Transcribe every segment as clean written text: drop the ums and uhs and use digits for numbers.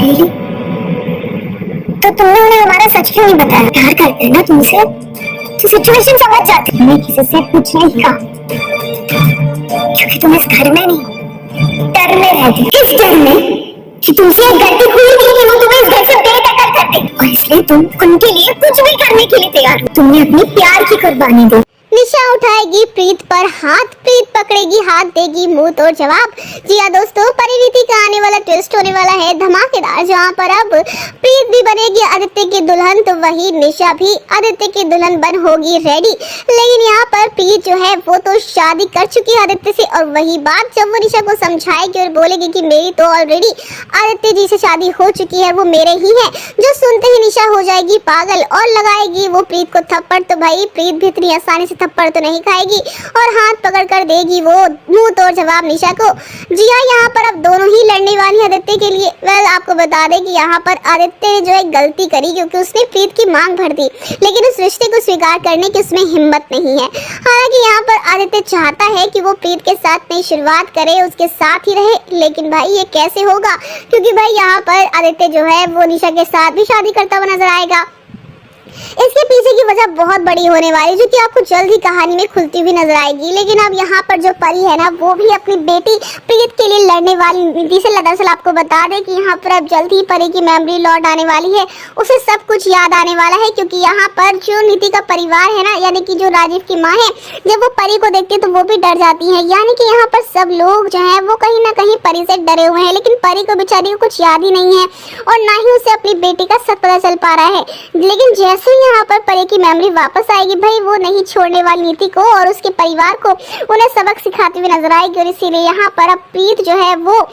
really? तो तुमने उन्हें हमारा सच क्यों नहीं बताया? प्यार करते हैं ना तुमसे, तो सिचुएशन समझ जाती। तुमने किसी से कुछ नहीं कहा क्योंकि तुम इस घर में नहीं, डर में रहती। किस डर में कि तुमसे एक गलती हुई थी कि वो तुम्हें इस घर से बेदखल कर दे, और इसलिए तुम उनके लिए कुछ भी करने के लिए तैयार हो। तुमने अपनी प्यार की कुर्बानी दी। निशा उठाएगी प्रीत पर हाथ, प्रीत पकड़ेगी हाथ, देगी मुंह तोड़ जवाब। जी हाँ दोस्तों, परिणीति का आने वाला ट्विस्ट होने वाला है धमाकेदार, जहाँ पर अब प्रीत भी बनेगी आदित्य की दुल्हन, तो वही निशा भी आदित्य की दुल्हन बन होगी रेडी। लेकिन यहाँ पर प्रीत जो है वो तो शादी कर चुकी है आदित्य से, और वही बात जब वो निशा को समझाएगी और बोलेगी कि मेरी तो ऑलरेडी आदित्य जी से शादी हो चुकी है, वो मेरे ही है, जो सुनते ही निशा हो जाएगी पागल और लगाएगी वो प्रीत को थप्पड़। तो भाई प्रीत भी इतनी आसानी से थप्पड़ तो नहीं खाएगी और हाथ पकड़ कर देगी वो मुंह तोड़ जवाब निशा को। जी हाँ, यहाँ पर अब दोनों ही लड़ने वाली आदित्य के लिए। वेल आपको बता दें कि यहाँ पर आदित्य ने जो है गलती करी, क्योंकि उसने प्रीत की मांग भर दी, लेकिन उस रिश्ते को स्वीकार करने की उसमें हिम्मत नहीं है। हालांकि यहाँ पर आदित्य चाहता है कि वो प्रीत के साथ नई शुरुआत करे, उसके साथ ही रहे, लेकिन भाई ये कैसे होगा, क्योंकि भाई यहाँ पर आदित्य जो है वो निशा के साथ भी शादी करता हुआ नजर आएगा। इसके पीछे की वजह बहुत बड़ी होने वाली, जो कि आपको जल्द ही कहानी में खुलती हुई नजर आएगी। लेकिन अब यहाँ पर जो परी है ना, वो भी अपनी बेटी प्रीत के लिए लड़ने वाली नीति से। दरअसल आपको बता दें कि यहाँ पर अब जल्द ही परी की मेमोरी लौट आने वाली है, उसे सब कुछ याद आने वाला है, क्योंकि यहाँ पर जो नीति का परिवार है ना, यानी कि जो राजीव की माँ है, जब वो परी को देखती है तो वो भी डर जाती है। यानी कि यहाँ पर सब लोग जो है वो कहीं ना कहीं परी से डरे हुए हैं, लेकिन परी को बेचारी को कुछ याद ही नहीं है और ना ही उसे अपनी बेटी का सच पता चल पा रहा है। लेकिन जैसे यहाँ पर परी की मेमोरी वापस आएगी, भाई वो नहीं छोड़ने वाली नीति को और उसके परिवार को, उन्हें सबक सिखाती हुई नजर आएगी। और इसीलिए यहाँ पर अब प्रीत जो है वो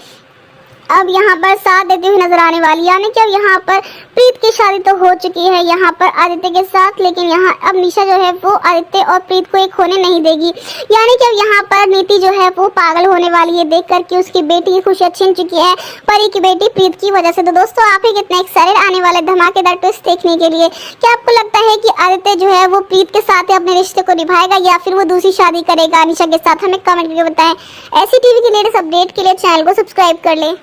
अब यहाँ पर साथ देती हुई नजर आने वाली, यानी कि अब यहाँ पर प्रीत की शादी तो हो चुकी है यहाँ पर आदित्य के साथ, लेकिन यहाँ अब निशा जो है वो आदित्य और प्रीत को एक होने नहीं देगी। यानी कि अब यहाँ पर नीति जो है वो पागल होने वाली है देख कर कि उसकी बेटी की खुशियाँ छीन चुकी है परी की बेटी प्रीत की वजह से। तो दोस्तों आप ही कितने एक्साइटेड आने वाले धमाकेदार ट्विस्ट देखने के लिए। क्या आपको लगता है कि आदित्य जो है वो प्रीत के साथ अपने रिश्ते को निभाएगा या फिर वो दूसरी शादी करेगा निशा के साथ? हमें कमेंट करके बताएं। ऐसी टीवी की लेटेस्ट अपडेट के लिए चैनल को सब्सक्राइब कर ले।